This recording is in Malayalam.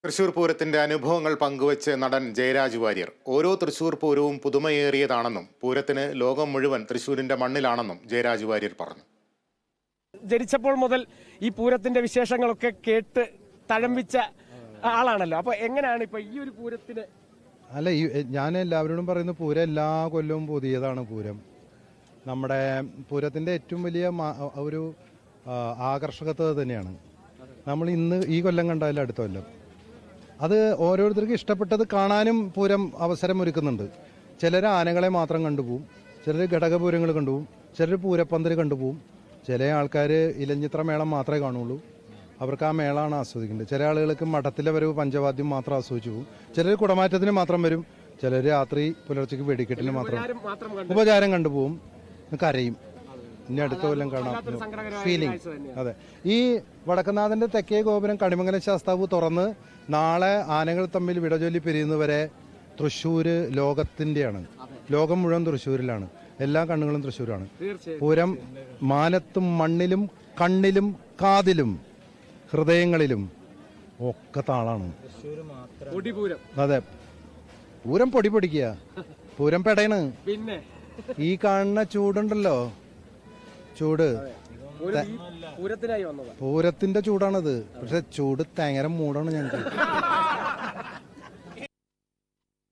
തൃശൂർ പൂരത്തിന്റെ അനുഭവങ്ങൾ പങ്കുവച്ച് നടൻ ജയരാജ് വാര്യർ ഓരോ തൃശൂർ പൂരവും പുതുമയേറിയതാണെന്നും പൂരത്തിന് ലോകം മുഴുവൻ തൃശൂരിന്റെ മണ്ണിലാണെന്നും ജയരാജ് വാര്യർ പറഞ്ഞു. ജനിച്ചപ്പോൾ മുതൽ ഈ പൂരത്തിന്റെ വിശേഷങ്ങളൊക്കെ കേട്ട് തഴമ്പിച്ച ആളാണല്ലോ. അപ്പൊ എങ്ങനെയാണ് ഇപ്പൊ ഈ ഒരു പൂരത്തിന്? അല്ല, ഞാൻ എല്ലാവരോടും പറയുന്ന പൂരം എല്ലാ കൊല്ലവും പുതിയതാണ്. പൂരം നമ്മുടെ പൂരത്തിൻ്റെ ഏറ്റവും വലിയ ഒരു ആകർഷകത്വം തന്നെയാണ്. നമ്മൾ ഇന്ന് ഈ കൊല്ലം കണ്ടാലും അടുത്ത കൊല്ലം അത് ഓരോരുത്തർക്കും ഇഷ്ടപ്പെട്ടത് കാണാനും പൂരം അവസരമൊരുക്കുന്നുണ്ട്. ചിലർ ആനകളെ മാത്രം കണ്ടുപോകും, ചിലർ ഘടകപൂരങ്ങൾ കണ്ടുപോകും, ചിലർ പൂരപ്പന്തൽ കണ്ടുപോകും, ചില ആൾക്കാർ ഇലഞ്ഞിത്ര മേളം മാത്രമേ കാണുള്ളൂ. അവർക്ക് ആ മേളമാണ് ആസ്വദിക്കേണ്ടത്. ചില ആളുകൾക്ക് മഠത്തിലെ വരവ് പഞ്ചവാദ്യം മാത്രം ആസ്വദിച്ചു പോകും, ചിലർ കുടമാറ്റത്തിന് മാത്രം വരും, ചിലർ രാത്രി പുലർച്ചയ്ക്ക് വെടിക്കെട്ടിന് മാത്രം ഉപചാരം കണ്ടുപോകും, കരയും. ഇനി അടുത്ത കൊല്ലം കാണാം ഫീലിംഗ്. അതെ, ഈ വടക്കനാഥന്റെ തെക്കേ ഗോപുരം കണിമംഗലം ശാസ്താവ് തുറന്ന് നാളെ ആനകൾ തമ്മിൽ വിടചൊല്ലി പിരിയുന്നവരെ തൃശ്ശൂര് ലോകത്തിന്റെയാണ്. ലോകം മുഴുവൻ തൃശ്ശൂരിലാണ്, എല്ലാ കണ്ണുകളും തൃശ്ശൂരാണ്. പൂരം മാനത്തും മണ്ണിലും കണ്ണിലും കാതിലും ഹൃദയങ്ങളിലും ഒക്കെ താളാണ്. അതെ, പൂരം പൊടി പൊടിക്കുക, പൂരം പെടയാണ്. പിന്നെ ഈ കാണുന്ന ചൂടുണ്ടല്ലോ, ചൂട് പൂരത്തിനായി വന്നതാ. പൂരത്തിന്റെ ചൂടാണത്. പക്ഷെ ചൂട് തേങ്ങര മൂടാണ് ഞങ്ങൾക്ക്.